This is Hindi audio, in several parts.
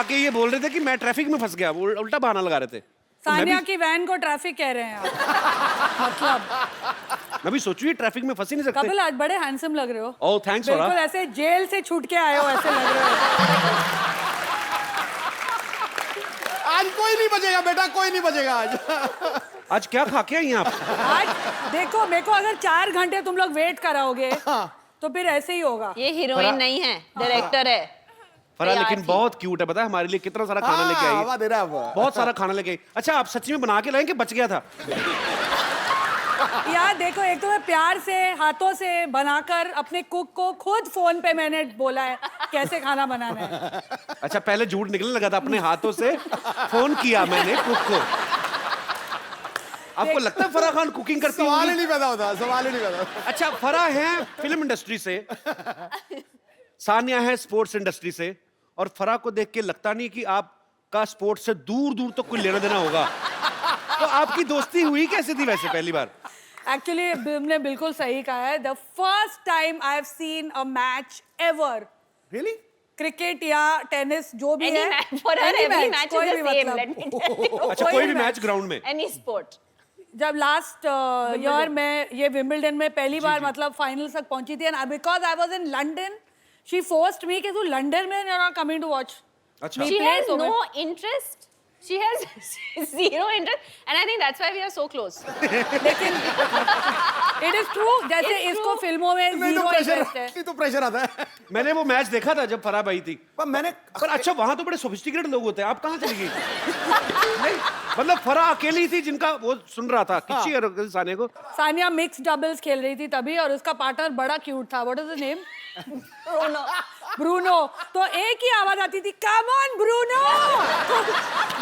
आके ये बोल रहे थे कि मैं ट्रैफिक में फंस गया, वो उल्टा बहाना लगा रहे थे। सानिया की वैन को ट्रैफिक कह रहे हैं आप। मतलब मैं भी सोचू ये ट्रैफिक में फंस ही नहीं सकते। कपिल आज बड़े हैंडसम लग रहे हो। ओह थैंक्स बिल्कुल स्वरा। ऐसे जेल से छूट के आए हो ऐसे लग रहे हो। आज कोई नहीं बचेगा बेटा, कोई नहीं बचेगा आज। आज क्या खा के आई हैं आप? आज देखो मेरे को अगर 4 घंटे तुम लोग वेट कराओगे तो फिर ऐसे ही होगा। ये हीरोइन नहीं है, डायरेक्टर है। फरा लेकिन बहुत क्यूट है, पता है हमारे लिए कितना सारा खाना लेके आई हवा दे रहा है वो। बहुत सारा खाना लेके आई। अच्छा आप सच्ची में बना के लाए कि बच गया था? यार देखो, एक तो मैं प्यार से हाथों से बनाकर अपने कुक को खुद फोन पे मैंने बोला है कैसे खाना बनाना है। अच्छा पहले झूठ निकलने लगा था, अपने हाथों से फोन किया मैंने कुक को। आपको लगता है फराह खान कुकिंग करती सवाल ही होंगी? नहीं पैदा होता, सवाल ही नहीं पैदा होता। अच्छा फराह है फिल्म इंडस्ट्री से, सानिया है स्पोर्ट्स इंडस्ट्री से, और फराह को देख के लगता नहीं कि आपका स्पोर्ट्स से दूर दूर तक कोई लेना देना होगा। तो आपकी दोस्ती हुई कैसे थी वैसे पहली बार? एक्चुअली तुमने बिल्कुल सही कहा है। The first time I have seen a match ever, Really? Cricket या टेनिस जो भी Any है, match, for her, any every match, match कोई is भी the same, मतलब। let me tell you. अच्छा कोई भी मैच ग्राउंड में? Any sport. जब लास्ट ईयर मैं ये विंबलडन में पहली बार मतलब फाइनल्स तक पहुंची थी, and because I was in London, she forced me कि तू लंदन में you are coming to watch. अच्छा She has no interest. She has zero interest, and I think that's why we are so close. लेकिन इट इज ट्रू, जैसे It's इसको true. फिल्मों में नहीं तो जीरो प्रेशर, इंटरेस्ट है। नहीं तो प्रेशर आता है। मैंने वो मैच देखा था जब फराह आई थी। पर मैंने पर अच्छा वहां तो बड़े सोफिस्टिकेटेड लोग होते हैं, आप कहाँ चली गई? नहीं मतलब फराह अकेली थी जिनका वो सुन रहा था किसी और सानिया को। सानिया मिक्स डबल्स खेल रही थी तभी, और उसका पार्टनर बड़ा क्यूट था। What is the name? Bruno. Bruno. तो एक ही आवाज आती थी, कम ऑन ब्रूनो।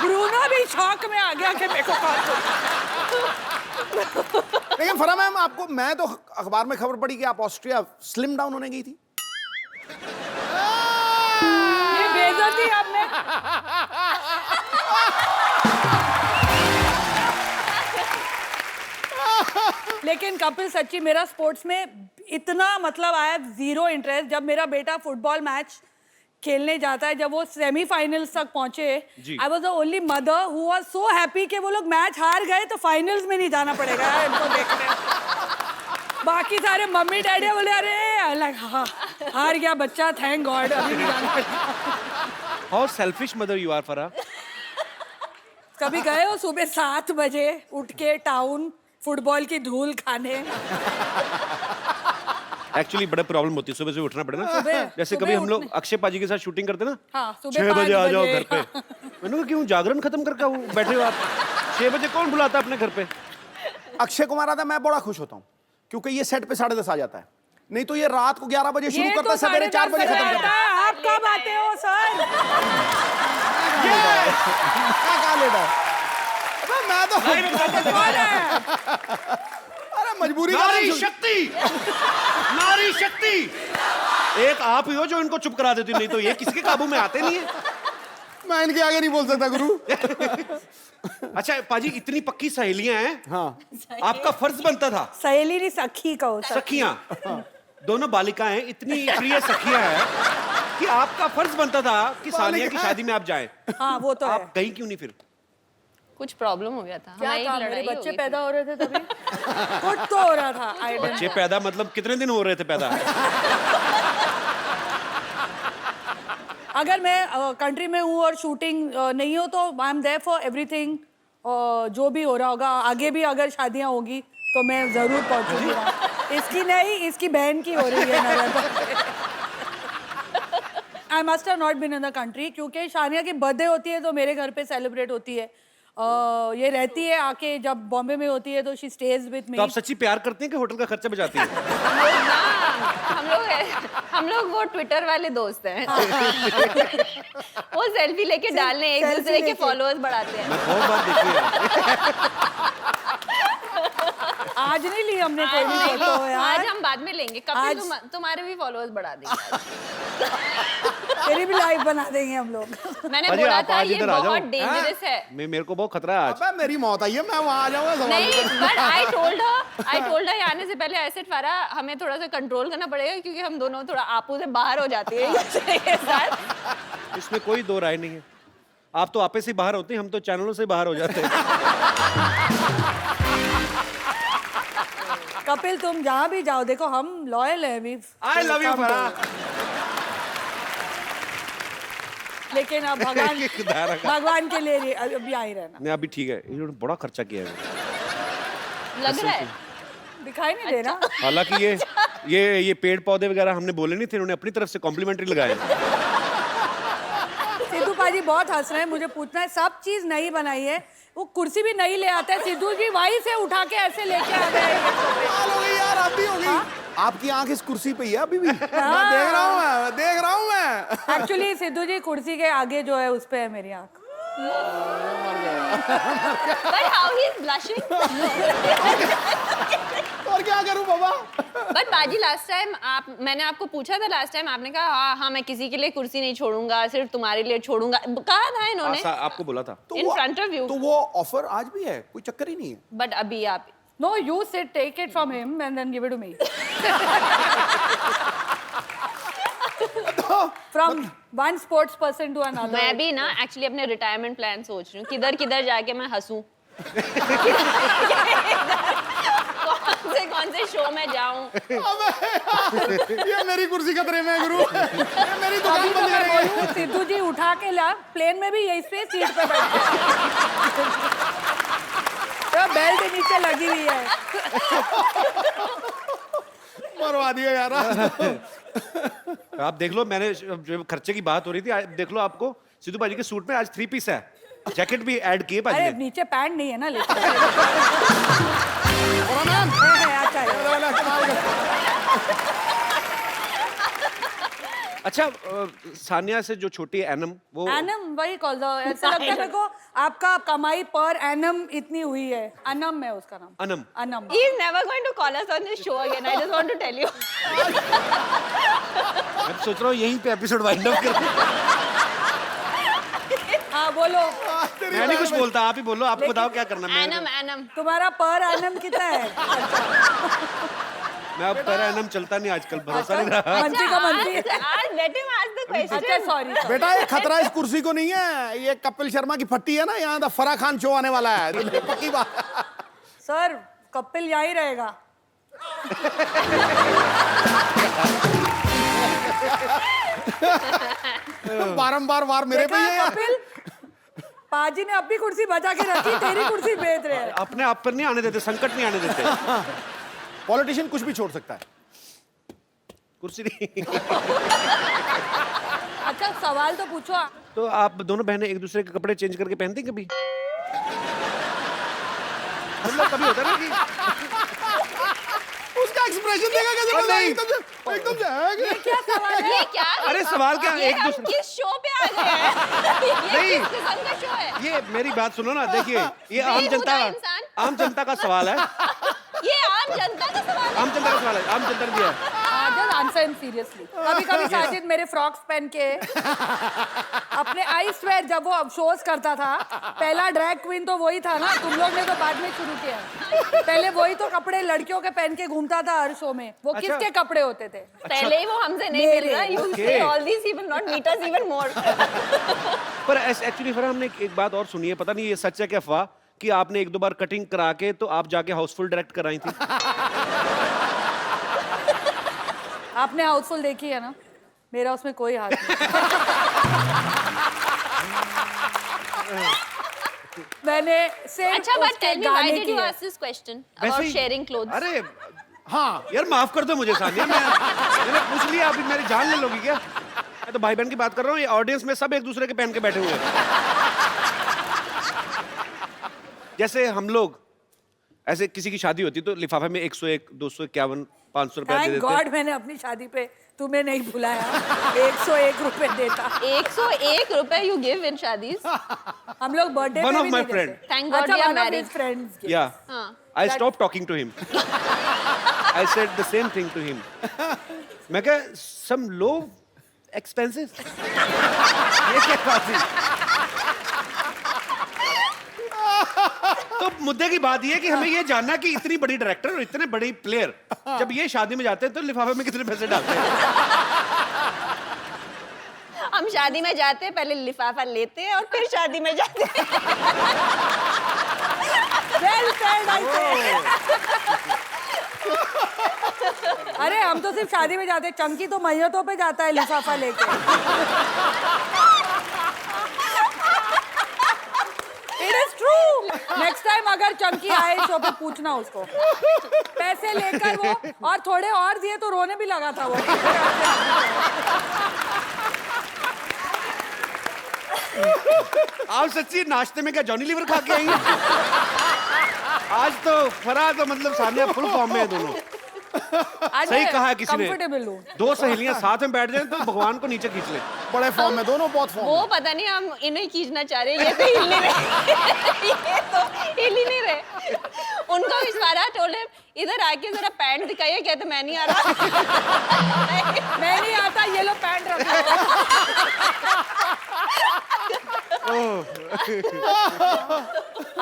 ब्रूनो भी शॉक में आ गया कि मेरे को कॉल करो। लेकिन फरा मैम आपको, मैं तो अखबार में खबर पड़ी कि आप ऑस्ट्रिया स्लिम डाउन होने गई थी। ये बेइज्जती अब मैं लेकिन कपिल सच्ची मेरा स्पोर्ट्स में इतना मतलब आई हैव जीरो इंटरेस्ट। जब मेरा बेटा फुटबॉल मैच खेलने जाता है, जब वो सेमीफाइनल्स तक पहुंचे, I was the only mother who was so happy कि वो लोग मैच हार गए तो फाइनल्स में नहीं जाना पड़ेगा यार इनको देखने। बाकी सारे मम्मी डैडी बोले अरे लाइक हाँ हार गया बच्चा, थैंक गॉड, अभी नहीं जाना पड़ेगा। How selfish mother you are Farah. कभी गए हो सुबह 7 बजे उठ के टाउन फुटबॉल की धूल खाने? एक्चुअली बड़ा प्रॉब्लम होती है सुबह से उठना पड़े ना। जैसे सुबह कभी हम लोग उठने- अक्षय पाजी के साथ शूटिंग करते ना, हाँ, सुबह 6 बजे 5 आ जाओ बजे। घर पे। मैंने कहा क्यों, जागरण खत्म करके आओ, बैठे हो आप 6 बजे, कौन बुलाता अपने घर पे? अक्षय कुमार आता है, मैं बड़ा खुश होता हूँ क्योंकि ये सेट पे 10:30 आ जाता है। नहीं तो ये रात को 11 बजे शुरू ये करता है, तो सवेरे 4 बजे 10:30 खत्म करता है। है। आप कब आते हो सर? क्या लेट है? अबे मैं तो कौन है? अरे मजबूरी का नारी नहीं। शक्ति, नारी शक्ति एक आप ही हो जो इनको चुप करा देती, नहीं तो ये किसी के काबू में आते नहीं है। मैं इनके आगे नहीं बोल सकता गुरु। अच्छा पाजी इतनी पक्की सहेलियां हैं, हाँ आपका फर्ज बनता था, सहेली नहीं सखी कहो सर। सखियां दोनों बालिकाएं इतनी प्रिय सखियां हैं कि आपका फर्ज बनता था कि सानिया की शादी में आप जाएं। हाँ वो तो है। आप गई क्यों नहीं फिर? कुछ प्रॉब्लम हो गया था, क्या हमारी था, मेरे लड़ाई हो बच्चे गई पैदा हो रहे थे तभी। कुछ तो हो रहा था। I don't बच्चे know। पैदा मतलब कितने दिन हो रहे थे पैदा? अगर मैं कंट्री में हूँ और शूटिंग नहीं हो तो I am there for everything. जो भी हो रहा होगा आगे भी, अगर शादियाँ होगी तो मैं जरूर पहुंचूंगी वहाँ। इसकी नहीं, इसकी बहन की हो रही है November. I must have not been in the country क्योंकि शानिया की बर्थडे होती है तो मेरे घर पे सेलिब्रेट होती है। ये रहती है आके, जब बॉम्बे में होती है तो शी स्टेज विद मी। तो आप सच्ची प्यार करते हैं कि होटल का खर्चा बचाती हैं? हम लोग वो ट्विटर वाले दोस्त हैं। वो सेल्फी लेके डालने, एक सेल्फी दूसरे के लेके। फॉलोअर्स बढ़ाते हैं। बहुत बार देखी है। आज नहीं ली हमने कोई भी फोटो आज यार। हम बाद में लेंगे। कपिल आज- तुम्हारे भी फॉलोअर्स बढ़ा देंगे। तेरी भी लाइव बना देंगे हम लोग। मैंने अजय, बोला आप था आज ये इधर आ जाओ। बहुत डेंजरस है। मेरे को बहुत खतरा है आज। अबे मेरी मौत आई है, मैं वहां आ जाऊंगा सवाल नहीं, बट आई टोल्ड हर आने से पहले ऐसे फरा हमें थोड़ा सा कंट्रोल करना पड़ेगा क्योंकि हम दोनों थोड़ा आपू से बाहर हो जाती है एक दूसरे के साथ। इसमें कोई दो राय नहीं है। आप तो आपे से बाहर होते हैं, हम तो चैनलों से बाहर हो जाते हैं। कपिल तुम जहाँ भी जाओ, देखो हम लॉयल है भी। I love you Farah. लेकिन अब भगवान के लिए अभी आ ही रहना। नहीं अभी ठीक है, इन्होंने बड़ा खर्चा किया है। लग रहा है दिखाई नहीं दे रहा। हालांकि ये पेड़ पौधे वगैरह हमने बोले नहीं थे, इन्होंने अपनी तरफ से कॉम्प्लीमेंट्री लगाए। सिद्धू पाजी बहुत हंस रहे हैं, मुझे पूछना है, सब चीज नई बनाई है, वो कुर्सी भी नहीं ले आते हैं, सिद्धू जी वहीं से उठा के ऐसे लेके आ गए। कमाल हो गई यार, आप भी हो गई। आपकी आंख इस कुर्सी पे ही है अभी भी। मैं देख रहा हूँ मैं। एक्चुअली सिद्धू जी कुर्सी के आगे जो है उस पे है मेरी आंख। But how he is blushing? और क्या करूं बाबा? But बाजी लास्ट टाइम मैंने आपको पूछा था लास्ट टाइम, आपने कहा हाँ मैं किसी के लिए कुर्सी नहीं छोड़ूंगा, सिर्फ तुम्हारे लिए छोड़ूंगा, कहा था इन्होंने। आपको बोला था। In front of you. तो वो ऑफर आज भी है, कोई चक्कर ही नहीं है। But अभी आप No, you sit, take it from him and then give it to me. From one sports person to another. मैं भी ना एक्चुअली अपने रिटायरमेंट प्लान सोच रही हूँ, किधर किधर जाके मैं हंसूं। कौन से शो में जाऊं। ये मेरी कुर्सी खतरे में है गुरु। ये मेरी दुकान अभी तो बंद मैं करेंगे। बोलूं, सिद्धू जी उठा के ला, प्लेन में भी यही पे सीट पे बैठ तो बेल्ट नीचे लगी हुई है। मरवा दिया यार। आप देख लो, मैंने जब खर्चे की बात हो रही थी, देख लो आपको सिद्धू भाजी के सूट में आज 3 पीस है, जैकेट भी ऐड किए भाजी अरे ने। नीचे पैंट नहीं है ना, लेकिन अच्छा अच्छा सानिया से जो छोटी है एनम, वो एनम वही कॉल दो, ऐसा लगता है मेरे को आपका कमाई पर एनम इतनी हुई है। अनम है उसका नाम। Anam. Anam. He is never going to call us on this show again. I just want to tell you. मैं सोच रहा हूँ यहीं पे एपिसोड वाइंड अप कर। हाँ बोलो। मैं नहीं कुछ बोलता, आप ही बोलो, आपको बताओ क्या करना है। एनम तुम्हारा पर एनम कितना है? मैं अब पर एनम चलता नहीं आजकल, भरोसा नहीं रहा। मंत्री का मंत्री। आज let him ask the question. अच्छा सॉरी। बेटा ये खतरा इस कुर्सी को नहीं है, ये कपिल शर्मा की फट्टी है ना, यहाँ फराह खान शो आने वाला है। तो पक्की बात। सर कपिल यहीं रहेगा। बारंबार वार मेरे पे ही है यार। कपिल पाजी ने अपनी कुर्सी बचा के रखी, तेरी कुर्सी बेच रहे हैं। अपने आप पर नहीं आने देते, संकट नहीं आने देते। पॉलिटिशियन कुछ भी छोड़ सकता है, कुर्सी नहीं। अच्छा सवाल तो पूछो। तो आप दोनों बहनें एक दूसरे के कपड़े चेंज करके पहनती कभी? मतलब कभी होता ना कि उसका एक्सप्रेशन देखा कैसे बना है, एकदम से ये क्या सवाल है? ये क्या? अरे सवाल क्या, ये एक हम दूसरे किस शो पे आ गए हैं? ये नहीं। किस किस्म का शो है? ये मेरी बात सुनो ना, देखिए ये बेहुदा इंसान। आम जनता का सवाल है। ये आम जनता का सवाल है। आम जनता का सवाल है, आम जनता ने दिया है। Just answer him seriously. कभी-कभी साजिद मेरे फ्रॉक्स पहन के अपने आई स्वेयर जब वो शोज करता था, पहला ड्रैग क्वीन तो वही था ना, तुम लोग ने तो बाद में शुरू किया। पहले वही तो कपड़े लड़कियों के पहन के घूमता था हर शो में। वो किसके कपड़े होते थे? पहले ही वो हमसे नहीं मिल रहा। You say all these he will not meet us even more. पर एक्चुअली फरहान, हमने एक बात और सुनी है, पता नहीं ये सच है क्या अफवाह, कि आपने 1-2 बार कटिंग करा के तो आप जाके हाउसफुल डायरेक्ट कराई थी। आपने हाउसफुल देखी है ना, मेरा उसमें कोई हाथ नहीं। मैंने सिर्फ अच्छा, but उसके tell me why गाने did you किए। ask this question वैसे about ही- sharing clothes? अरे हाँ यार माफ कर दो मुझे सानिया, मैंने पूछ लिया, अभी मेरी जान ले लोगी क्या? मैं तो भाई बहन की बात कर रहा हूँ, ये ऑडियंस में सब एक दूसरे के पहन के बैठे हुए हैं। जैसे हम लोग ऐसे किसी की शादी होती तो लिफाफे में 101, 251, 500 रुपया दे थैंक देते। गॉड मैंने अपनी शादी पे तुम्हें नहीं बुलाया। 101 रुपए देता। 101 रुपए you give in शादीज? हम लोग बर्थडे One पे of भी my नहीं देते। friend. Thank God अच्छा, we are one of married. his friends gave। Yeah. हाँ। I stopped talking to him. I said the same thing to him. मैं कहा some low expenses. ये क्या बात है? तो मुद्दे की बात ये है कि हमें ये जानना कि इतनी बड़ी डायरेक्टर और इतने बड़ी प्लेयर जब ये शादी में जाते हैं तो लिफाफे में कितने पैसे डालते हैं? हम शादी में जाते हैं, पहले लिफाफा लेते हैं और फिर शादी में जाते हैं। Well said, I say. अरे हम तो सिर्फ शादी में जाते हैं, चंकी तो मैयतों पे जाता है लिफाफा लेके। It is true. Next time अगर चंकी आए शो पे पूछना उसको। पैसे लेकर वो और थोड़े और दिए तो रोने भी लगा था वो। आप सच्ची नाश्ते में क्या जॉनी लीवर खा के आई हैं? आज तो फराह तो मतलब सानिया फुल फॉर्म में है दोनों। सही कहा है किसी ने। कंफर्टेबल हूँ। दो सहेलियां साथ में बैठ जाएं तो भगवान को नीचे खींच ले। बड़े फॉर्म में दोनों, बहुत फॉर्म वो में। पता नहीं हम इन्हें खींचना चाह रहे हैं, ये तो हिल नहीं रहे। ये तो हिल ही नहीं रहे। उनको इशारा टोले इधर आके जरा पैंट दिखाइए, कहते मैं नहीं आ रहा। मैं नहीं आता, ये लो पैंट रखो।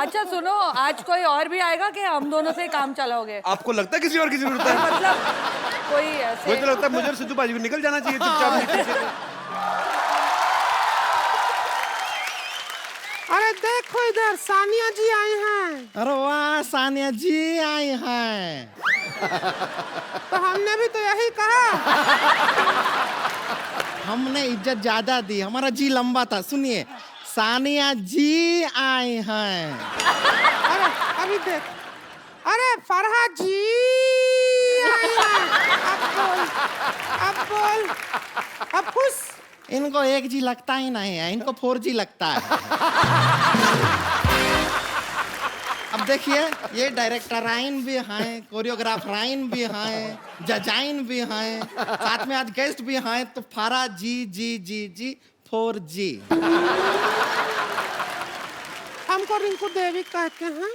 अच्छा सुनो, आज कोई और भी आएगा कि हम दोनों से काम चलाओगे? आपको लगता है किसी और की जरूरत है? मतलब कोई ऐसे मुझे तो लगता है मुझे और सिद्धू बाजी को निकल जाना चाहिए चुपचाप नीचे से। अरे देखो इधर सानिया जी आई हैं। अरे वाह, सानिया जी आई हैं। तो हमने भी तो यही कहा। हमने इज्जत ज्यादा दी, हमारा जी लंबा था। सुनिए, सानिया जी आई हैं। अरे अभी देख, अरे फरहाद जी आई हैं। अब बोल, अब खुश। इनको 1G लगता ही नहीं है, इनको 4G लगता है। अब देखिए, ये डायरेक्टराइन भी हैं, कोरियोग्राफराइन भी हैं, जजाइन भी हैं, साथ में आज गेस्ट भी हैं, तो फारा जी 4G। हमको रिंकू देवी कहते हैं।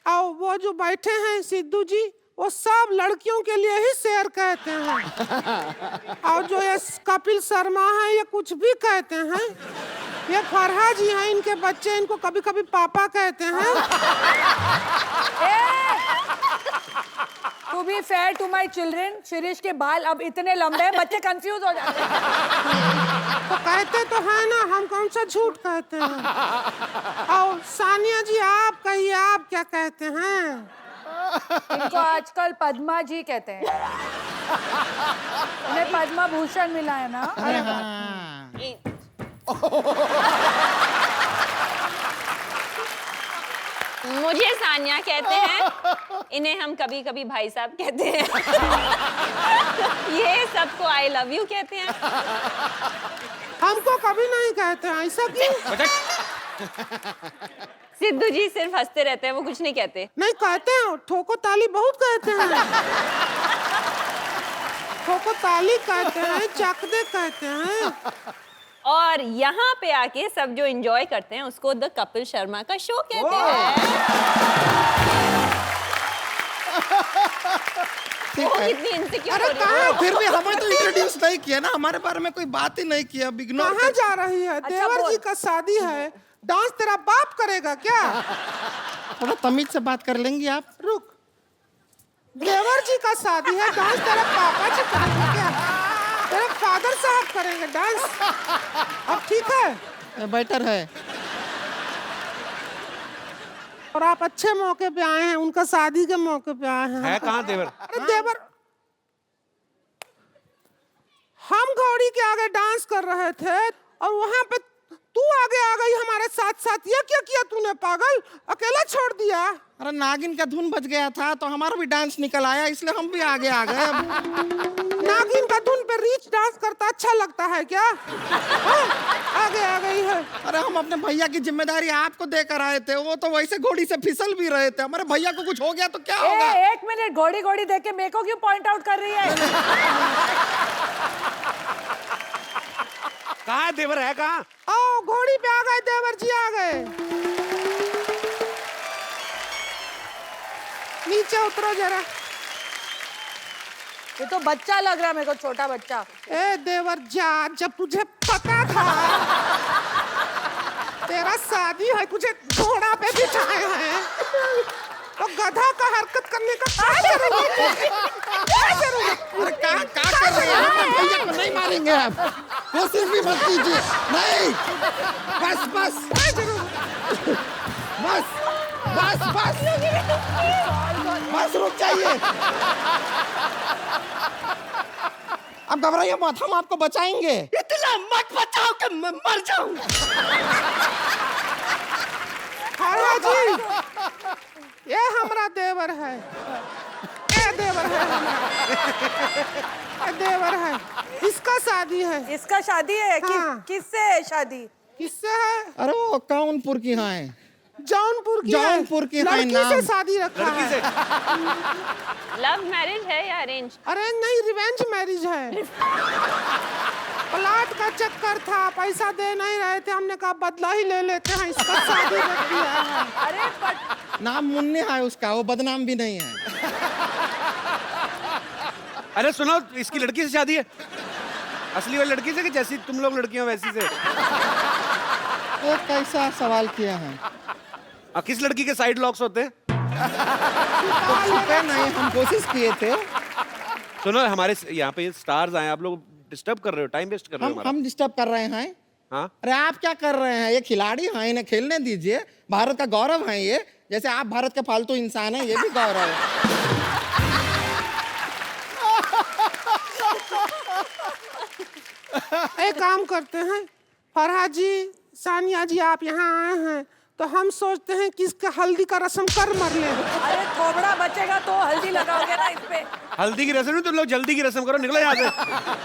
और वो जो बैठे हैं सिद्धू जी, वो सब लड़कियों के लिए ही शेर कहते हैं। और जो ये कपिल शर्मा है, ये कुछ भी कहते हैं। ये फरहा जी हैं, इनके बच्चे इनको कभी कभी पापा कहते हैं। To be fair to my children, Shirish के बाल अब इतने लंबे हैं, बच्चे कंफ्यूज हो जाते हैं। तो कहते तो है ना, हम कौन सा झूठ कहते हैं। और सानिया जी आप कहिए, आप क्या कहते हैं? इनको आजकल पद्मा जी कहते हैं। उन्हें पद्मा भूषण मिला है ना। अरे हाँ। मुझे सानिया कहते हैं, इन्हें हम कभी कभी भाई साहब कहते हैं। ये सबको आई लव यू कहते हैं। हमको कभी नहीं कहते हैं, ऐसा क्यों? सिद्धू जी सिर्फ हंसते रहते हैं, वो कुछ नहीं कहते। नहीं कहते हैं, ठोको ताली बहुत कहते हैं। ठोको ताली कहते हैं, चकदे कहते हैं। और यहाँ पे आके सब जो एंजॉय करते हैं उसको द कपिल शर्मा का शो कहते हैं। वो कितनी इनसिक्योर हो रही है। फिर भी हमें तो इंट्रोड्यूस नहीं किया ना, हमारे बारे में कोई बात ही नहीं किया। कहाँ जा रही है? देवर जी का शादी है, डांस तेरा बाप करेगा क्या? थोड़ा तमीज से बात कर लेंगी आप? रुक, देवर जी का शादी है, डांस तेरा पापा जी करेंगे क्या? तेरे फादर साहब करेंगे डांस। अब ठीक है, बेटर है। और आप अच्छे मौके पे आए हैं, उनका शादी के मौके पे आए हैं। है कहाँ देवर? अरे देवर, हम घोड़ी के आगे डांस कर रहे थे और वहां पे तू आगे आ गई हमारे साथ साथ। ये क्या किया तूने पागल? अकेला छोड़ दिया? अरे नागिन का धुन बज गया था तो हमारा भी डांस निकल आया, इसलिए हम भी आगे आ गए। नागिन का धुन पे रीच डांस करता अच्छा लगता है क्या? हाँ, आगे आ गई है। अरे हम अपने भैया की जिम्मेदारी आपको देकर आए थे, वो तो वैसे घोड़ी से फिसल भी रहे थे। हमारे भैया को कुछ हो गया तो क्या होगा? एक मिनट, घोड़ी घोड़ी देख के मेरे को क्यों पॉइंट आउट कर रही है? कहाँ है देवर? है कहाँ? आओ, घोड़ी पे आ गए, देवर जी आ गए। नीचे उतरो जरा। ये तो बच्चा लग रहा है मेरे को, छोटा बच्चा। ए देवर जा, जब तुझे पता था तेरा शादी है, तुझे घोड़ा पे बिठाए हैं, तो गधा का हरकत करने का क्या जरूरत है? क्या जरूरत? अरे क्या कर रहे हैं? अपने भैया को नहीं मारेंगे आप? कोशिश भी मत कीजिए। नहीं, बस बस बस बस बस बस रुक जाइए। अब घबराइए मत, हम आपको बचाएंगे। इतना मत बचाओ कि मैं मर जाऊं। फरहा जी, ये हमारा देवर है, ये देवर है हमारा, ये देवर है, इसका शादी है। इसका शादी है हाँ। किससे है शादी? किससे है? अरे वो कानपुर की हाँ है। जौनपुर की है। जौनपुर की है लड़की नाम। से शादी रखा लड़की है। से लव मैरिज है या अरेंज? अरे नहीं, रिवेंज मैरिज है। प्लाट का चक्कर था, पैसा दे नहीं रहे थे, हमने कहा बदला ही ले लेते हैं, इसका शादी रख दिया है। अरे but नाम मुन्ने है उसका, वो बदनाम भी नहीं है। अरे सुनो, इसकी लड़की से शादी है? असली वाली लड़की से कि जैसी तुम लोग लड़कियां वैसी से? ये कैसा सवाल किया है? किस लड़की के साइड लॉक्स होते हैं? तो छुपे नहीं, हम कोशिश किए थे। सुनो, हमारे यहाँ पे स्टार्स आए, आप लोग डिस्टर्ब कर रहे हो, टाइम वेस्ट कर रहे हो हमारा। हम डिस्टर्ब कर रहे हैं। हाँ, अरे आप क्या कर रहे हैं? ये खिलाड़ी हैं, इन्हें खेलने दीजिए। भारत का गौरव है ये। जैसे आप भारत के फालतू इंसान हैं, ये भी गौरव है। एक काम करते हैं, फरहा जी, सानिया जी, आप यहाँ आए हैं तो हम सोचते हैं कि इसका हल्दी का रस्म कर मर ले। अरे थोबड़ा बचेगा तो हल्दी लगाओगे ना इस पे। हल्दी की रस्म नहीं, तुम लोग जल्दी की रस्म करो, निकलो यहाँ से।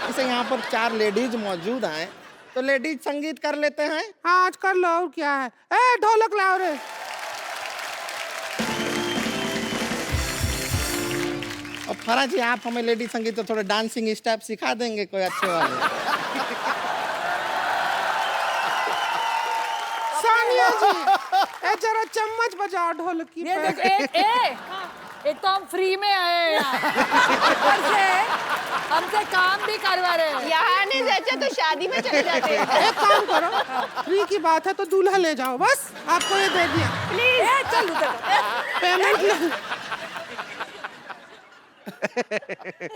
जैसे यहाँ पर 4 लेडीज मौजूद हैं, तो लेडीज संगीत कर लेते हैं। हाँ, आज कर लो, और क्या है। ए ढोलक लाओ रे। और फरा जी, आप हमें लेडीज संगीत तो थोड़े डांसिंग स्टेप सिखा देंगे कोई अच्छे वाले? सानिया जी, ए जरा चम्मच बजाओ ढोलक की ये पे। देख, एक तो हम फ्री में आए हैं यहाँ। ऊपर से हमसे काम भी करवा रहे हैं। यहाँ आने से अच्छा तो शादी में चले जाते हैं। एक काम करो, फ्री की बात है तो दूल्हा ले जाओ, बस आपको ये दे दिया। प्लीज चल उधर। पेमेंट ले।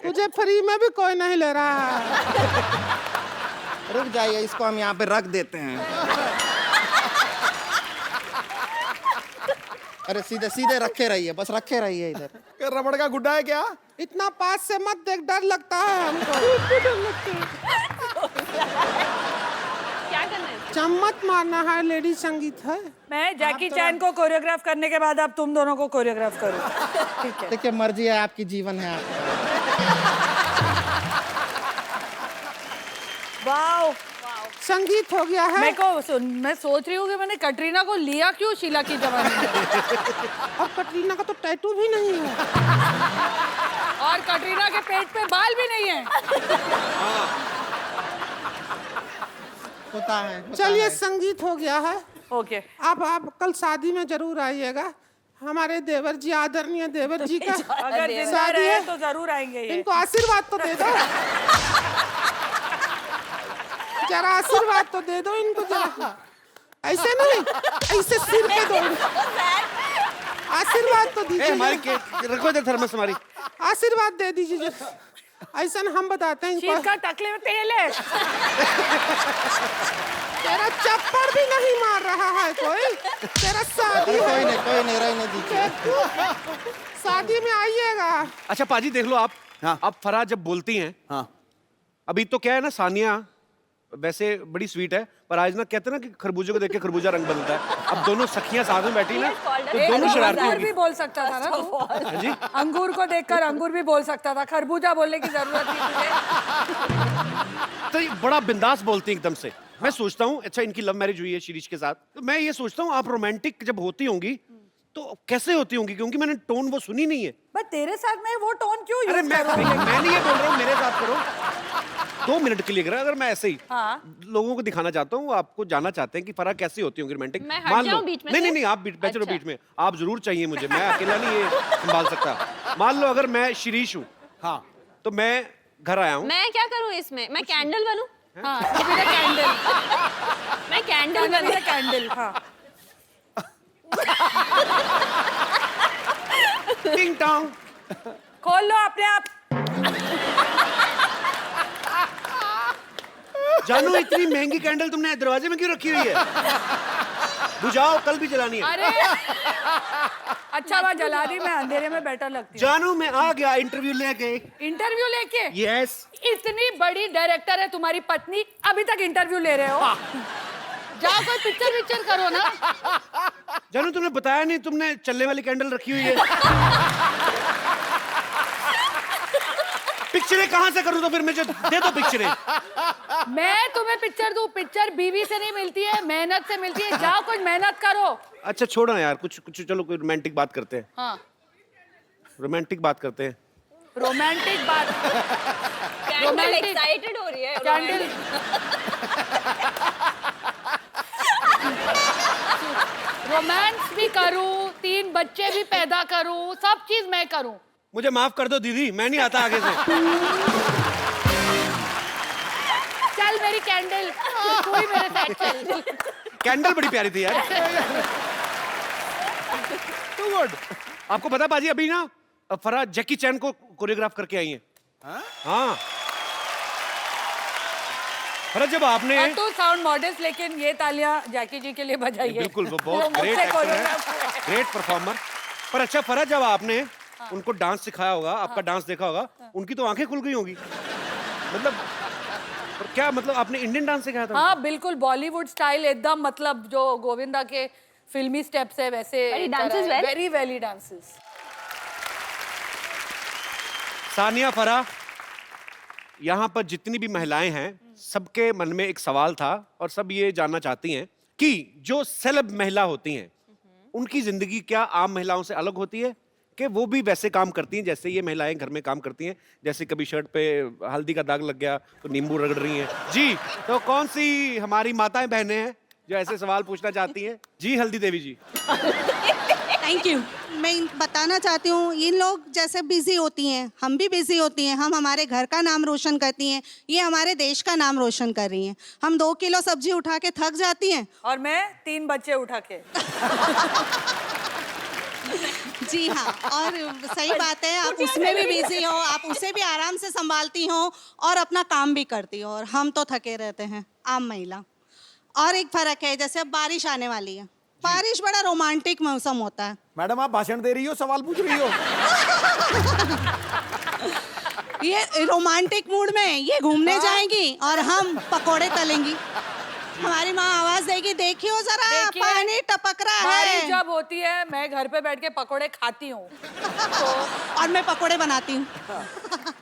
तुझे फ्री में भी कोई नहीं ले रहा है। रुक जाइए, इसको हम यहाँ पे रख देते हैं। अरे सीधे सीधे रखे रहिए, बस रखे रहिए इधर। क्या रबड़ का गुड्डा है क्या? इतना पास से मत देख, डर लगता है हमको। क्या करना है? चम्मच मारना है, लेडी संगीत है। मैं जैकी चैन को कोरियोग्राफ करने के बाद अब तुम दोनों को कोरियोग्राफ करूँ। ठीक है। देखिए, मर्जी है आपकी, जीवन है आपका। वाओ, संगीत हो गया है। मैं सोच रही हूँ कि मैंने कटरीना को लिया क्यों शीला की जवानी में। और कटरीना का तो टैटू भी नहीं है। और कटरीना के पेट पे बाल भी नहीं है। होता है। चलिए, संगीत हो गया है। ओके। आप कल शादी में जरूर आइएगा। हमारे देवर जी, आदरणीय देवर जी का अगर जिंदा शादी रहे है तो जरूर आएंगे ये। इनको आशीर्वाद तो दे दो। जरा आशीर्वाद तो दे दो इनको जरा। ऐसे नहीं, ऐसे सिर पे दो। आशीर्वाद तो दीजिए। हमारी रखो इधर थर्मस हमारी। आशीर्वाद दे दीजिए। ऐसा हम बताते हैं शील इनको। का टकले में तेल है। तेरा चप्पड़ भी नहीं मार रहा है कोई। तेरा शादी अरे है। कोई नहीं, रहने दीजिए। शादी में आइएगा। अच्छा पाजी, देख लो आप। हाँ। अब फराह जब बोलती हैं, हाँ। अभी तो क्या है ना, सानिया वैसे बड़ी स्वीट है, पर आज ना कहते हैं ना कि खरबूजे को देख के खरबूजा रंग बदलता है। अब दोनों सखियां साथ में बैठी ना, तो दोनों शरारती अंगूर होगी। भी बोल सकता था ना तू। जी, अंगूर को देखकर अंगूर भी बोल सकता था, खरबूजा बोलने की जरूरत थी तुझे। तो ये बड़ा बिंदास बोलती हैं एकदम से। मैं सोचता हूँ, अच्छा इनकी लव मैरिज हुई है शिरीष के साथ, तो मैं ये सोचता हूँ आप रोमांटिक जब होती होंगी तो कैसे होती होंगी, क्योंकि मैंने टोन वो सुनी नहीं है। बट तेरे साथ में वो टोन क्यों अरे यूज मैं करूं? मैं नहीं ये बोल रहा हूँ, मेरे साथ करो 2 मिनट के लिए। अगर मैं ऐसे ही हाँ। लोगों को दिखाना चाहता हूँ, आपको जानना चाहते हैं कि फराह कैसी होती होंगी रोमांटिक। मैं हट जाऊं बीच में नहीं से? नहीं नहीं, आप बैठे रहो अच्छा। बीच में। आप जरूर चाहिए मुझे, मैं अकेला नहीं ये संभाल सकता। मान लो अगर मैं शिरीष हूँ, हाँ, तो मैं घर आया हूँ। मैं क्या करूँ इसमें? मैं कैंडल बनूं? हाँ, कैंडल। मैं कैंडल बनूं? कैंडल। हाँ। टिंग टोंग। खोल लो अपने आप। जानू इतनी महंगी कैंडल तुमने दरवाजे में क्यों रखी हुई है? बुझाओ, कल भी जलानी है। अरे अच्छा बात जला दी, मैं अंधेरे में बेटर लगती हूँ। जानू मैं आ गया इंटरव्यू लेके। इंटरव्यू लेके? यस। इतनी बड़ी डायरेक्टर है तुम्हारी पत्नी, अभी तक इंटरव्यू ले रहे हो? जाओ कोई पिक्चर करो ना। जानू तुमने बताया नहीं तुमने चलने वाली कैंडल रखी हुई है। पिक्चरें कहाँ से करूँ तो फिर मुझे दे दो पिक्चरें। मैं तुम्हें पिक्चर दूं? पिक्चर बीवी से नहीं मिलती है, मेहनत से मिलती है। जाओ कुछ मेहनत करो। अच्छा छोड़ो ना यार, कुछ कुछ चलो कोई रोमांटिक बात करते हैं। हाँ रोमांटिक बात करते हैं। रोमांटिक बात। Candle Romantic. एक्साइटेड हो रही है। कैंडल रोमांस भी करूं, 3 बच्चे भी पैदा करूं, सब चीज मैं करूं। मुझे माफ कर दो दीदी, मैं नहीं आता आगे से। चल मेरी कैंडल, तू ही मेरे साथ चल। कैंडल बड़ी प्यारी थी यार। Too good. आपको पता बाजी अभी ना फराह जैकी चैन को कोरियोग्राफ करके आई है। हाँ फराह जब आपने और तू साउंड मॉडेस्ट, लेकिन ये तालियां जैकी जी के लिए बजाइए। बिल्कुल वो बहुत ग्रेट एक्टर है, ग्रेट परफॉर्मर। पर अच्छा फराह जब आपने उनको डांस सिखाया होगा, आपका डांस देखा होगा, उनकी तो आंखें खुल गई होगी। मतलब और क्या मतलब आपने इंडियन डांस सिखाया था? हाँ बिल्कुल, बॉलीवुड स्टाइल एकदम, मतलब जो गोविंदा के फिल्मी स्टेप्स है वैसे। वेरी वेली डांसेस। सानिया फराह, यहाँ पर जितनी भी महिलाएं हैं सबके मन में एक सवाल था और सब ये जानना चाहती हैं कि जो सेलेब महिला होती हैं उनकी जिंदगी क्या आम महिलाओं से अलग होती है, कि वो भी वैसे काम करती हैं जैसे ये महिलाएं घर में काम करती हैं, जैसे कभी शर्ट पे हल्दी का दाग लग गया तो नींबू रगड़ रही हैं। जी तो कौन सी हमारी माताएं बहनें हैं जो ऐसे सवाल पूछना चाहती हैं? जी हल्दी देवी जी। Thank you. मैं बताना चाहती हूँ, इन लोग जैसे बिजी होती हैं, हम भी बिजी होती हैं। हम हमारे घर का नाम रोशन करती हैं, ये हमारे देश का नाम रोशन कर रही हैं। हम 2 किलो सब्जी उठा के थक जाती हैं, और मैं 3 बच्चे उठा के। जी हाँ, और सही बात है, आप उसमें भी बिजी हो, आप उसे भी आराम से संभालती हो और अपना काम भी करती हो, और हम तो थके रहते हैं, आम महिला। और एक फर्क है, जैसे अब बारिश आने वाली है, बारिश बड़ा रोमांटिक मौसम होता है। मैडम आप भाषण दे रही हो, सवाल पूछ रही हो? ये रोमांटिक मूड में ये घूमने जाएंगी और हम पकोड़े तलेंगी। हमारी माँ आवाज देगी, देखियो जरा देखिए, पानी टपक रहा बारिश है। जब होती है मैं घर पे बैठ के पकोड़े खाती हूँ। और मैं पकोड़े बनाती हूँ।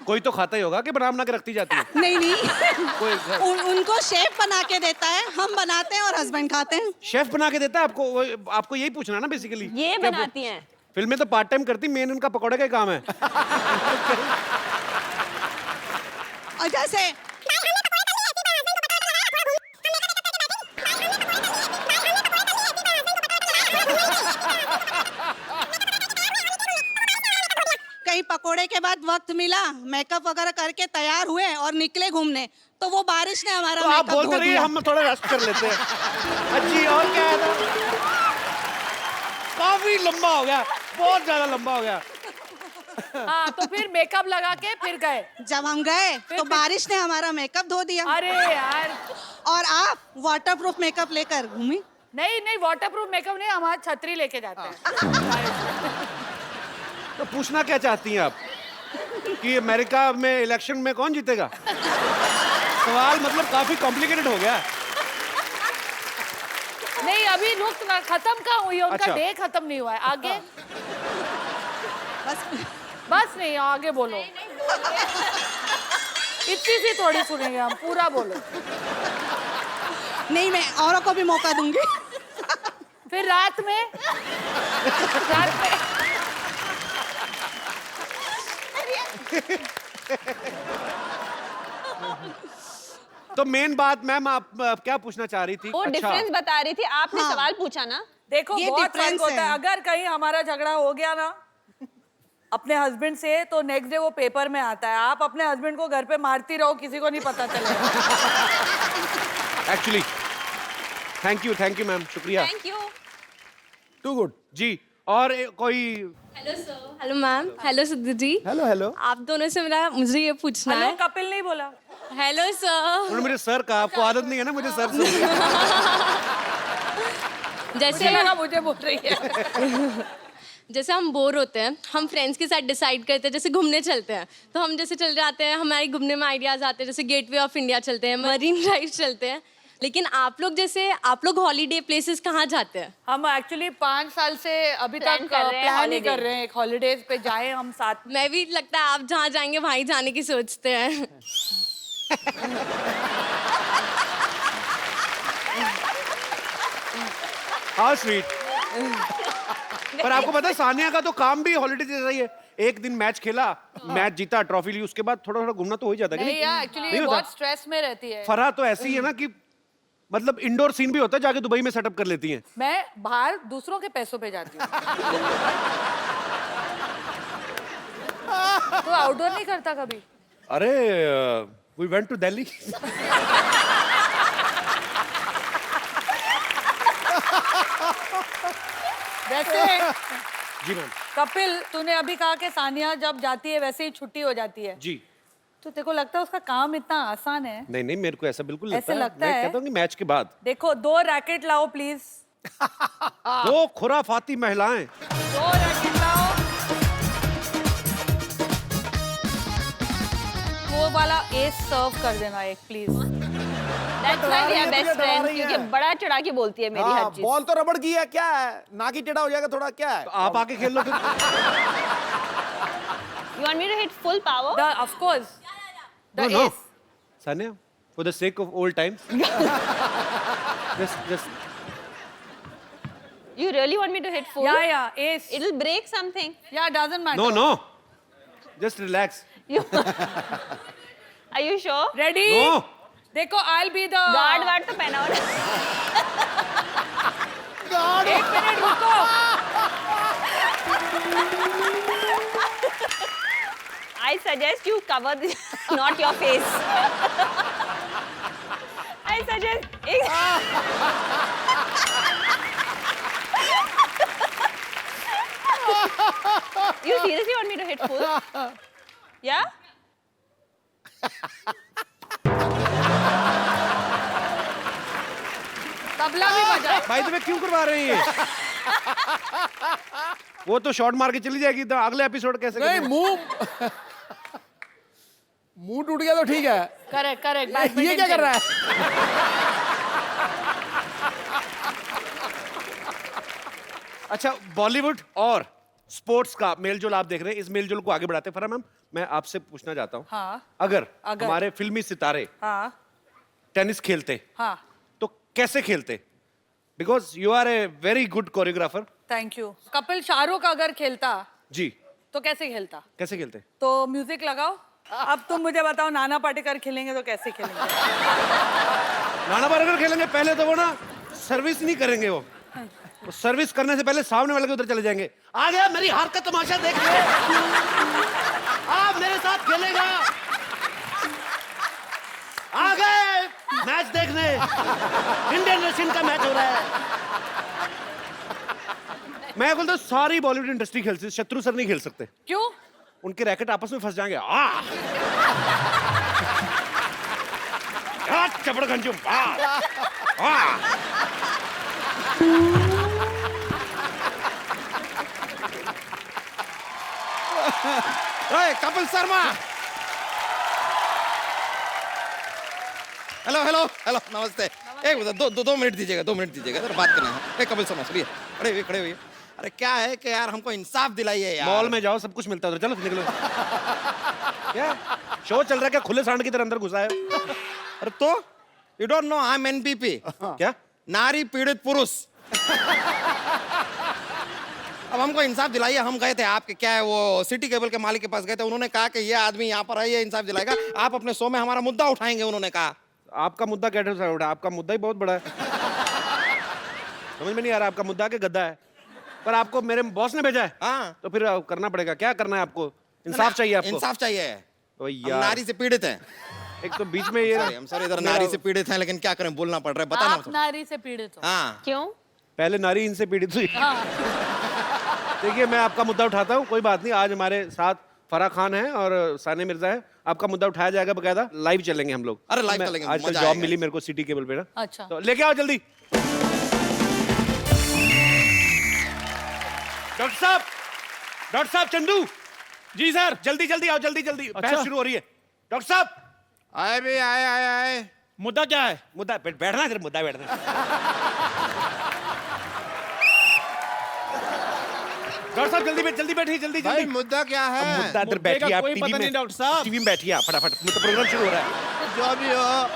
कोई तो खाता ही होगा कि बना बना के रखती जाती है? नहीं नहीं, कोई उनको शेफ बना के देता है, हम बनाते हैं और हस्बैंड खाते हैं। शेफ बना के देता है आपको? आपको यही पूछना है ना बेसिकली। ये बनाती हैं। फिल्में तो पार्ट टाइम करती, मेन उनका पकौड़े का ही काम है। और जैसे कहीं पकोड़े के बाद वक्त मिला, मेकअप वगैरह करके तैयार हुए और निकले घूमने, तो वो बारिश ने हमारा तो आप मेकअप बोलते धो रहिए, दिया। हम थोड़ा रेस्ट कर लेते हैं। अच्छी और क्या है ना? काफी लंबा हो गया, बहुत ज्यादा लंबा हो गया। हाँ तो फिर मेकअप लगा के फिर गए। जब हम गए तो बारिश ने हमारा मेकअप धो दिया। अरे यार, और आप वाटरप्रूफ मेकअप लेकर घूमी। नहीं नहीं, वाटरप्रूफ मेकअप नहीं, हमारा छतरी लेके जाते हैं। तो पूछना क्या चाहती हैं आप कि अमेरिका में इलेक्शन में कौन जीतेगा? सवाल मतलब काफी कॉम्प्लिकेटेड हो गया। नहीं अभी रुक ना, खत्म कहाँ हुई है उनका? अच्छा। डे खत्म नहीं हुआ है, आगे बस बस नहीं, आगे बोलो। इतनी सी थोड़ी सुनेंगे हम, पूरा बोलो। नहीं, मैं औरों को भी मौका दूंगी। फिर रात में तो मेन बात मैम आप क्या पूछना चाह रही थी? वो डिफरेंस बता रही थी, आपने हाँ। सवाल पूछा ना। देखो ये बहुत फर्क difference होता है। है। अगर कहीं हमारा झगड़ा हो गया ना अपने हस्बैंड से, तो नेक्स्ट डे वो पेपर में आता है। आप अपने हस्बैंड को घर पे मारती रहो, किसी को नहीं पता चलेगा। एक्चुअली थैंक यू मैम, शुक्रिया। Thank you. Too good. जी और कोई? Hello sir. Hello ma'am. Hello Sidhu ji. Hello hello. आप दोनों से मुझे ये पूछना हेलो है। कपिल नहीं बोला? Hello sir. उन्होंने मुझे सर कहा, आपको आदत नहीं है ना मुझे सर से। जैसे मुझे बोल रही है। जैसे हम बोर होते हैं, हम फ्रेंड्स के साथ डिसाइड करते हैं, जैसे घूमने चलते हैं, तो हम जैसे चल जाते हैं, हमारे घूमने में आइडियाज आते हैं, जैसे गेटवे ऑफ इंडिया चलते हैं, मरीन ड्राइव चलते हैं। लेकिन आप लोग हॉलीडे प्लेसेस कहाँ जाते हैं? हम एक्चुअली 5 साल से अभी तक Plan कर रहे हैं प्लान ही holiday। कर रहे हैं, एक हॉलीडेज पे जाए हम साथ में। मैं भी लगता है आप जहाँ जाएंगे वहीं जाने की सोचते हैं। हाँ स्वीट। पर आपको पता है सानिया का तो काम भी हॉलीडे जैसा ही है। एक दिन मैच खेला, मैच जीता, ट्रॉफी ली, उसके बाद थोड़ा थोड़ा घूमना तो हो ही जाता है कि नहीं यार, एक्चुअली नहीं होता? बहुत स्ट्रेस में रहती है। फरहा तो ऐसी है ना कि मतलब इंडोर सीन भी होता है, जाके दुबई में सेटअप कर लेती हैं। मैं बाहर दूसरों के पैसों पे जाती हूँ। तो आउटडोर नहीं करता कभी? अरे वी वेंट टू दिल्ली। वैसे जी मैम। कपिल, तूने अभी कहा कि सानिया जब जाती है वैसे ही छुट्टी हो जाती है, जी। तो तेरे को लगता है उसका काम इतना आसान है? नहीं नहीं, मेरे को ऐसा बिल्कुल ऐसे लगता मैं है? कहता हूँ कि मैच के बाद देखो 2 रैकेट लाओ प्लीज। 2 खुराफाती महिलाएं। 2 रैकेट लाओ। वो वाला एस सर्व कर देना एक please. That's why we are best friends, क्योंकि बड़ा चढ़ा के बोलती है मेरी हर चीज। बॉल तो रबड़ की है, क्या है नाक ही टेढ़ा हो जाएगा थोड़ा, क्या है? तो आप आके खेल लो फिर। You want me to hit full power? Of course. The No. ace. Sanya, for the sake of old times. just. You really want me to hit full? Yeah, ace. It'll break something. Yeah, doesn't matter. No. Just relax. Are you sure? Ready? No. देखो, I'll be the guard ward तो पहना हो। एक मिनट रुको। I suggest you cover not your face. I suggest. You seriously want me to hit full? Yeah? Tabla भी बजा। भाई तुम्हें क्यों करवा रहे हैं ये? वो तो शॉट मार के चली जाएगी, तो अगले एपिसोड कैसे नहीं, करेंगे? मुंह टूट गया तो ठीक है। करेक्ट। ये क्या कर रहा है? अच्छा, बॉलीवुड और स्पोर्ट्स का मेलजोल आप देख रहे हैं, इस मेलजोल को आगे बढ़ाते हैं। फरा मैम, मैं आपसे पूछना चाहता हूँ, हाँ। अगर अगर। हमारे फिल्मी सितारे हाँ टेनिस खेलते हाँ। तो कैसे खेलते? Because you are a very good choreographer. Thank you. Kapil Shahrukh अगर खेलता जी। तो कैसे खेलता? कैसे खेलते? तो म्यूजिक लगाओ। अब तुम मुझे बताओ, नाना पाटेकर खेलेंगे तो कैसे खेलेंगे? नाना पाटेकर खेलेंगे, पहले तो वो ना सर्विस नहीं करेंगे, वो सर्विस करने से पहले सामने वाले के उधर चले जाएंगे। आ गया, मेरी हार का तमाशा देख ले, आप मेरे साथ खेलेगा। आ गए मैच देखने, इंडियन रशियन का मैच हो रहा है। मैं बोलता हूँ सारी बॉलीवुड इंडस्ट्री खेलती है, शत्रु सर नहीं खेल सकते। क्यों? उनके रैकेट आपस में फंस जाएंगे। चपड़ गंजू। Kapil Sharma. Hello hello hello, नमस्ते। एक दो मिनट दीजिएगा, 2 मिनट दीजिएगा, बात करना है। कपिल शर्मा, सुनिए, खड़े हुए। अरे क्या है कि यार हमको इंसाफ दिलाइए यार। मॉल में जाओ, सब कुछ मिलता है उधर, चलो निकलो। क्या शो चल रहा है क्या? खुले सांड की तरह अंदर घुसा है। अरे तो you don't know I am NPP. क्या? नारी पीड़ित पुरुष। अब हमको इंसाफ दिलाइए। हम गए थे आपके क्या है वो सिटी केबल के मालिक के पास गए थे, उन्होंने कहा कि ये आदमी यहाँ पर है, ये इंसाफ दिलाएगा, आप अपने शो में हमारा मुद्दा उठाएंगे। उन्होंने कहा आपका मुद्दा कैसे उठा? आपका मुद्दा ही बहुत बड़ा है। समझ में नहीं आ रहा, आपका मुद्दा के गद्दा है, पर आपको मेरे बॉस ने भेजा है। हाँ, तो फिर करना पड़ेगा। क्या करना है आपको? इंसाफ चाहिए आपको? इंसाफ चाहिए। ओ हम यार, नारी से पीड़ित हैं। एक तो बीच में ये हम सॉरी, इधर नारी से पीड़ित हैं, लेकिन क्या करें, बोलना पड़ रहा है। बताना। आप नारी से पीड़ित हो? हाँ। क्यों? पहले नारी इनसे पीड़ित हुई। देखिए, मैं आपका मुद्दा उठाता हूँ, कोई बात नहीं। आज हमारे साथ फराह खान है और सानिया मिर्जा है, आपका मुद्दा उठाया जाएगा बकायदा, लाइव चलेंगे हम लोग। अरे लाइव मैं- चलेंगे, आजकल मजा जॉब आएगा। मिली मेरे को सिटी केबल पे ना, अच्छा। तो लेके आओ जल्दी। डॉक्टर साहब चंदू जी सर। जल्दी जल्दी आओ, जल्दी जल्दी, अच्छा। बहस शुरू हो रही है। डॉक्टर साहब आए भी आए आए आए। मुद्दा क्या है? मुद्दा बैठना इधर, मुद्दा बैठना। डॉक्टर साहब जल्दी जल्दी बैठिए, जल्दी भाई जल्दी। मुद्दा क्या है? मुद्दा इधर मुद्दे का बैठिए आप, कोई टीवी पता में नहीं, डॉक्टर साहब। टीवी में बैठिए आप फटाफट, तो प्रोग्राम शुरू हो रहा है। जो भी हो,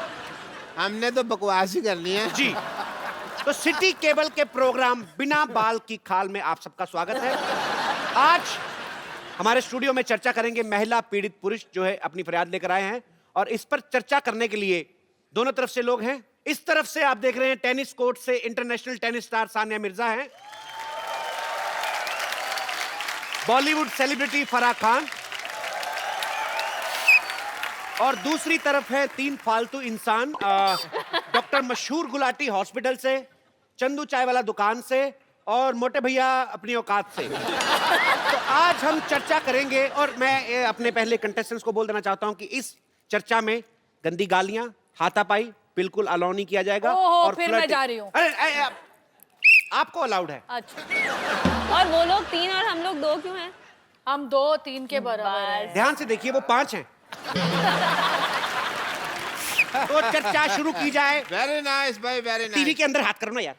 हमने तो बकवास ही करनी है। जी, तो सिटी केबल के प्रोग्राम बिना बाल की खाल में आप सबका स्वागत है। आज हमारे स्टूडियो में चर्चा करेंगे महिला पीड़ित पुरुष जो है अपनी फरियाद लेकर आए हैं, और इस पर चर्चा करने के लिए दोनों तरफ से लोग हैं। इस तरफ से आप देख रहे हैं टेनिस कोर्ट से international tennis star Sania Mirza हैं, बॉलीवुड सेलिब्रिटी फराह खान, और दूसरी तरफ है तीन फालतू इंसान, डॉक्टर मशहूर गुलाटी हॉस्पिटल से, चंदू चाय वाला दुकान से, और मोटे भैया अपनी औकात से। तो आज हम चर्चा करेंगे, और मैं अपने पहले कंटेस्टेंट्स को बोल देना चाहता हूं कि इस चर्चा में गंदी गालियां, हाथापाई बिल्कुल अलाउ नहीं किया जाएगा। ओहो, और फिर मैं flirting- जा रही हूं। अरे आपको अलाउड है। अच्छा, और वो लोग 3 और हम लोग 2 क्यों हैं? हम 2-3 के बराबर हैं। ध्यान से देखिए, वो 5 हैं। तो चर्चा शुरू की जाए। वेरी नाइस भाई, वेरी टीवी नाइस। के अंदर हाथ करो ना यार।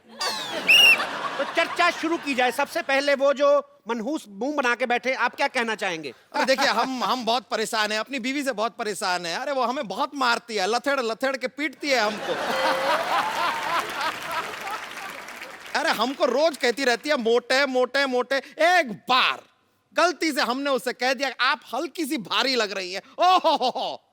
तो चर्चा शुरू की जाए। सबसे पहले वो जो मनहूस मुंह बना के बैठे, आप क्या कहना चाहेंगे? अरे देखिए, हम बहुत परेशान हैं, अपनी बीवी से बहुत परेशान हैं। अरे वो हमें बहुत मारती है, लथेड़ लथेड़ के पीटती है हमको। अरे हमको रोज कहती रहती है मोटे मोटे मोटे। एक बार गलती से हमने उससे कह दिया आप हल्की सी भारी लग रही है, ओहो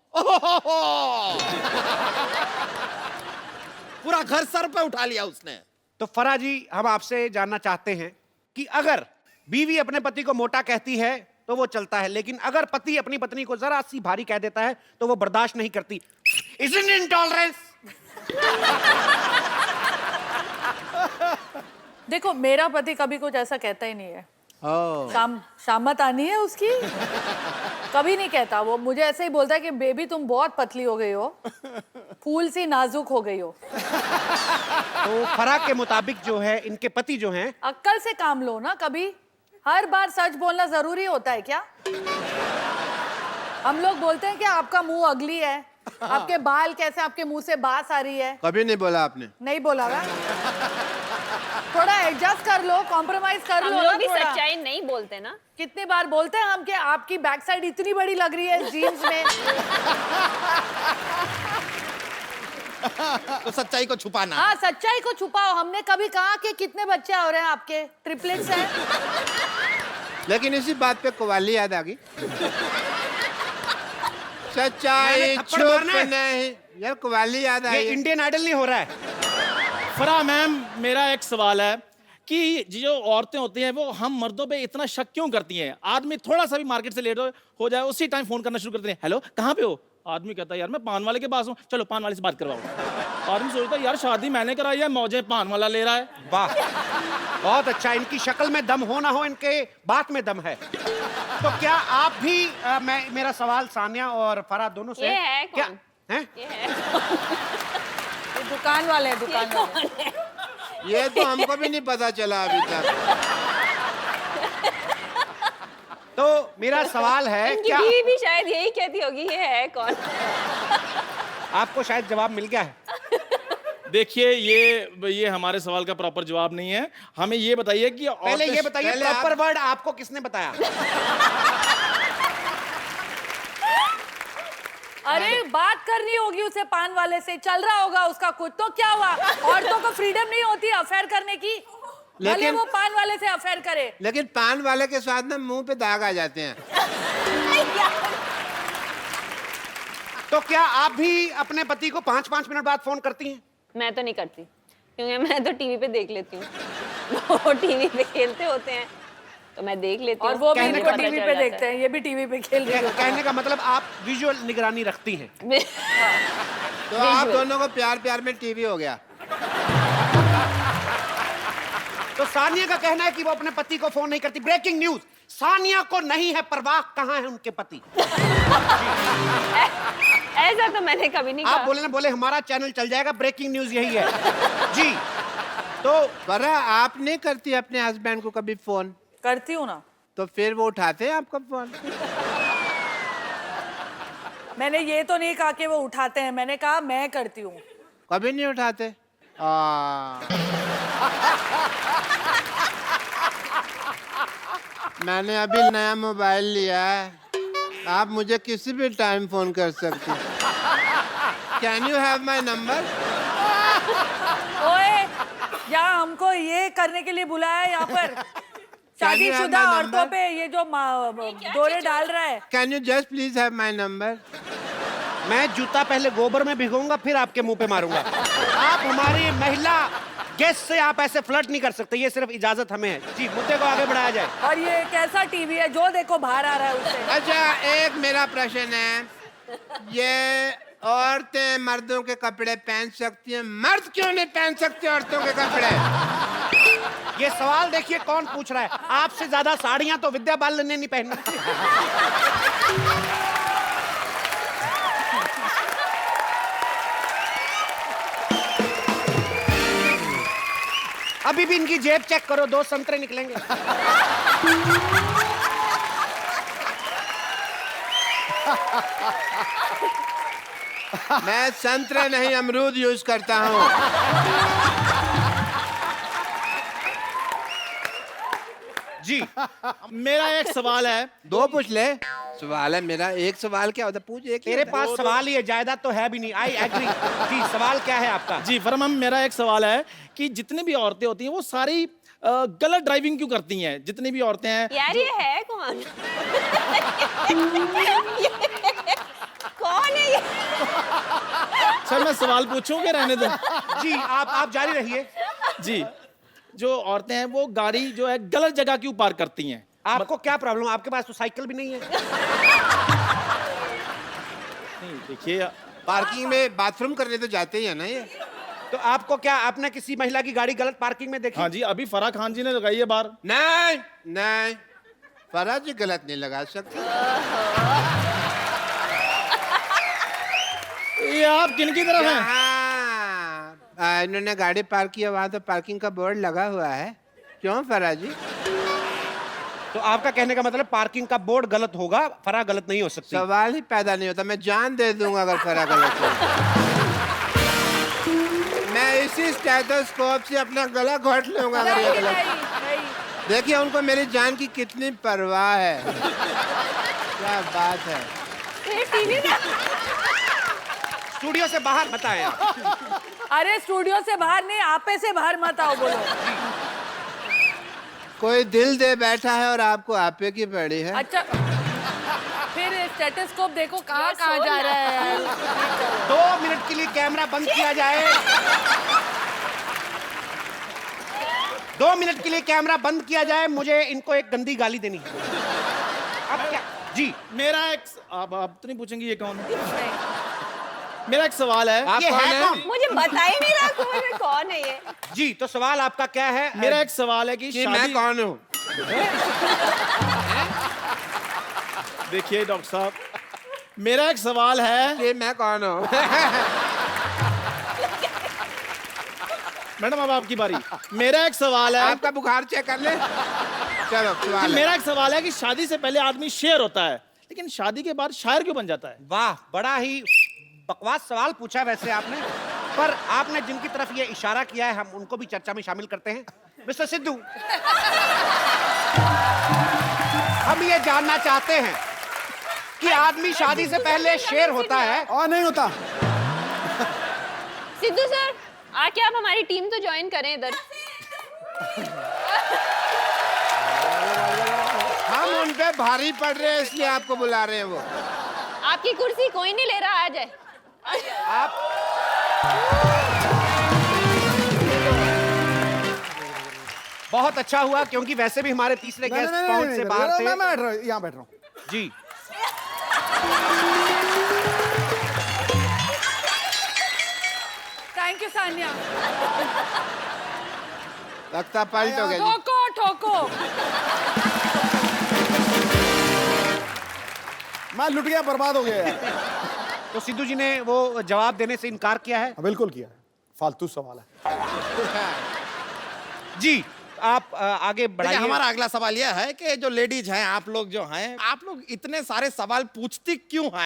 पूरा घर सर पे उठा लिया उसने। तो फराह जी, हम आपसे जानना चाहते हैं कि अगर बीवी अपने पति को मोटा कहती है तो वो चलता है, लेकिन अगर पति अपनी पत्नी को जरा सी भारी कह देता है तो वो बर्दाश्त नहीं करती। Isn't it intolerance? देखो, मेरा पति कभी कुछ ऐसा कहता ही नहीं है। शामत आनी है उसकी, कभी नहीं कहता। वो मुझे ऐसे ही बोलता है कि बेबी तुम बहुत पतली हो गई हो, फूल सी नाजुक हो गई हो। तो फराह के मुताबिक जो है, इनके पति जो हैं, अक्ल से काम लो ना कभी। हर बार सच बोलना जरूरी होता है क्या? हम लोग बोलते हैं कि आपका मुंह अगली है, आपके बाल कैसे, आपके मुंह से बास आ रही है। कभी नहीं बोला आपने। नहीं बोला ना? थोड़ा एडजस्ट कर लो, कॉम्प्रोमाइज कर हम लो लोग ना भी थोड़ा। सच्चाई नहीं बोलते ना। कितनी बार बोलते हैं हम कि आपकी बैक साइड इतनी बड़ी लग रही है जीन्स में। तो सच्चाई को छुपाना। हाँ, सच्चाई को छुपाओ। हमने कभी कहा कि कितने बच्चे हो रहे हैं आपके? ट्रिपलेट्स हैं। लेकिन इसी बात पे कवाली याद आ गई। सच्चाई मैंने थप्पड़ मारना छुप है। नहीं, यार कवाली याद ये आई। इंडियन आइडल नहीं हो रहा है। फराह मैम, मेरा एक सवाल है कि जो औरतें होती हैं वो हम मर्दों पे इतना शक क्यों करती हैं? आदमी थोड़ा सा भी मार्केट से लेट हो जाए, उसी टाइम फोन करना शुरू करते हैं, हेलो कहाँ पे हो? आदमी कहता है यार मैं पान वाले के पास हूँ, चलो पान वाले से बात करवाओ। आदमी सोचता है यार शादी मैंने कराई है, मौजे पान वाला ले रहा है। वाह, बहुत अच्छा। इनकी शक्ल में दम हो ना हो, इनके बात में दम है। तो क्या आप भी मेरा सवाल सानिया और फराह दोनों से ये है क्या कौन? है? ये है ये दुकान वाले हैं, दुकान वाले। ये तो हमको भी नहीं पता चला अभी तक। तो मेरा सवाल है, इनकी क्या बीवी भी शायद यही कहती होगी ये है कौन। आपको शायद जवाब मिल गया है? देखिए, ये हमारे सवाल का प्रॉपर जवाब नहीं है। हमें ये बताइए कि पहले ये बताइए, पहले प्रॉपर वर्ड आपको किसने बताया? अरे बात करनी होगी उसे पान वाले से, चल रहा होगा उसका कुछ। तो क्या हुआ? औरतों को फ्रीडम नहीं होती अफेयर करने की? भले लेकिन- वो पान वाले से अफेयर करे। लेकिन पान वाले के साथ ना मुंह पे दाग आ जाते हैं। तो क्या आप भी अपने पति को 5-5 मिनट बाद फोन करती हैं? मैं तो नहीं करती, क्योंकि मैं तो टीवी पे देख लेती हूँ। वो टीवी पे खेलते होते हैं तो मैं देख लेती हूँ। और वो भी कहने इनको का टीवी पे देखते हैं, ये भी टीवी पे खेल रहे हैं। कहने का मतलब आप विजुअल निगरानी रखती हैं। तो आप दोनों को प्यार प्यार में टीवी हो गया। तो तो सानिया का कहना है कि वो अपने पति को फोन नहीं करती। ब्रेकिंग न्यूज, सानिया को नहीं है परवाह कहाँ है उनके पति। ऐसा तो मैंने कभी नहीं आप कहा। बोले ना, बोले हमारा चैनल चल जाएगा, ब्रेकिंग न्यूज यही है। जी तो बरा आप नहीं करती अपने हस्बैंड को कभी फोन? करती हूँ ना। तो फिर वो उठाते हैं आपका फोन? मैंने ये तो नहीं कहा कि वो उठाते हैं, मैंने कहा मैं करती हूँ। कभी नहीं उठाते? मैंने अभी नया मोबाइल लिया है, आप मुझे किसी भी टाइम फोन कर सकते हैं। Can you have my number? ओए, यहाँ हमको ये करने के लिए बुलाया है यहाँ पर। शादीशुदा my औरतों number? पे ये जो दौरे डाल रहा है। Can you just please have my number? मैं जूता पहले गोबर में भिगोऊंगा फिर आपके मुंह पे मारूंगा। आप हमारी महिला गेस्ट से आप ऐसे फ्लर्ट नहीं कर सकते, ये सिर्फ इजाजत हमें है। जी मुद्दे को आगे बढ़ाया जाए। और ये कैसा टीवी है जो देखो बाहर आ रहा है उससे। अच्छा, एक मेरा प्रश्न है, ये औरतें मर्दों के कपड़े पहन सकती हैं, मर्द क्यों नहीं पहन सकते औरतों के कपड़े? ये सवाल देखिए कौन पूछ रहा है। आपसे ज्यादा साड़ियां तो विद्या बालन ने नहीं पहनी। अभी भी इनकी जेब चेक करो, 2 संतरे निकलेंगे। मैं संतरे नहीं अमरूद यूज करता हूँ। जी मेरा एक सवाल है। 2 पूछ ले। सवाल है मेरा, एक सवाल क्या होता है? पूछ एक ही तेरे होता है। पास सवाल ही है, जायदाद तो है भी नहीं। I agree. जी सवाल क्या है आपका? जी फरमान, मेरा एक सवाल है कि जितनी भी औरतें होती हैं वो सारी गलत ड्राइविंग क्यों करती हैं? जितनी भी औरतें हैं। यार ये है कौन? कौन है ये? सर मैं सवाल पूछूं कि रहने दो? जी आप जारी रहिए। जी, जो औरतें हैं वो गाड़ी जो है गलत जगह क्यों पार्क करती हैं? आपको क्या प्रॉब्लम? आपके पास तो साइकिल भी नहीं है। नहीं देखिए, पार्किंग में बाथरूम करने तो जाते ही है ना ये। तो आपको क्या, आपने किसी महिला की गाड़ी गलत पार्किंग में देखी? हाँ जी, अभी फराह खान जी ने लगाई है बार। नहीं नहीं, फराज जी गलत नहीं लगा सकते। ये आप किन की तरफ हैं? हाँ, इन्होंने गाड़ी पार्क किया, वहाँ तो पार्किंग का बोर्ड लगा हुआ है। क्यों फराज जी? तो आपका कहने का मतलब पार्किंग का बोर्ड गलत होगा, फराह गलत नहीं हो सकती। सवाल ही पैदा नहीं होता। मैं जान दे दूंगा अगर फराह गलत हो। मैं इसी स्टेथोस्कोप से अपना गला घोट लूंगा अगर ये गलत। नहीं। देखिए उनको मेरी जान की कितनी परवाह है। क्या बात है। ये टीवी ना। स्टूडियो से बाहर मत आए आप। अरे स्टूडियो से बाहर नहीं, आपे से बाहर मत आओ। बोलो कोई दिल दे बैठा है और आपको आपे की पड़ी है। अच्छा, फिर स्टेथोस्कोप देखो कहाँ यार, कहाँ सो जा ना। रहा है यार। 2 मिनट के लिए कैमरा बंद किया जाए। 2 मिनट के लिए कैमरा बंद किया जाए। मुझे इनको एक गंदी गाली देनी है। अब क्या? जी मेरा एक, आप तो नहीं पूछेंगे ये कौन है? मेरा एक सवाल है। आप ये कौन है है? कौन? मुझे बता ही नहीं रहा कौन है ये। जी तो सवाल आपका क्या है? मेरा एक सवाल है कि कि मैं कौन हूँ? देखिए डॉक्टर साहब, मेरा एक सवाल है। कि मैं कौन हूँ? मैडम अब आपकी बारी। मेरा एक सवाल है। आपका बुखार चेक कर ले। चलो कि सवाल है। मेरा एक सवाल है कि शादी से पहले आदमी शेर होता है, लेकिन शादी के बाद शायर क्यों बन जाता है? वाह, बड़ा ही बकवास सवाल पूछा वैसे आपने, पर आपने जिनकी तरफ ये इशारा किया है हम उनको भी चर्चा में शामिल करते हैं। मिस्टर सिद्धू, हम ये जानना चाहते हैं कि आदमी शादी से पहले शेर होता है और नहीं होता? सिद्धू सर, आके आप हमारी टीम तो ज्वाइन करें इधर। हम उन पे भारी पड़ रहे हैं इसलिए आपको बुला रहे हैं वो। आपकी कुर्सी कोई नहीं ले रहा, आ जाए। आप। बहुत अच्छा हुआ क्योंकि वैसे भी हमारे तीसरे गेस्ट पहुंच से बाहर थे। मैं यहाँ बैठ रहा हूँ। जी थैंक यू सानिया। लगता पलट हो गया जी। ठोको ठोको। मैं लुट गया, बर्बाद हो गया यार। तो सिद्धू जी ने वो जवाब देने से इनकार किया है। बिल्कुल किया, फालतू सवाल है। जी आप आगे देखिए, बढ़ाइए। हमारा अगला सवाल यह है कि जो लेडीज हैं, आप लोग जो हैं, आप लोग इतने सारे सवाल पूछती क्यों हैं?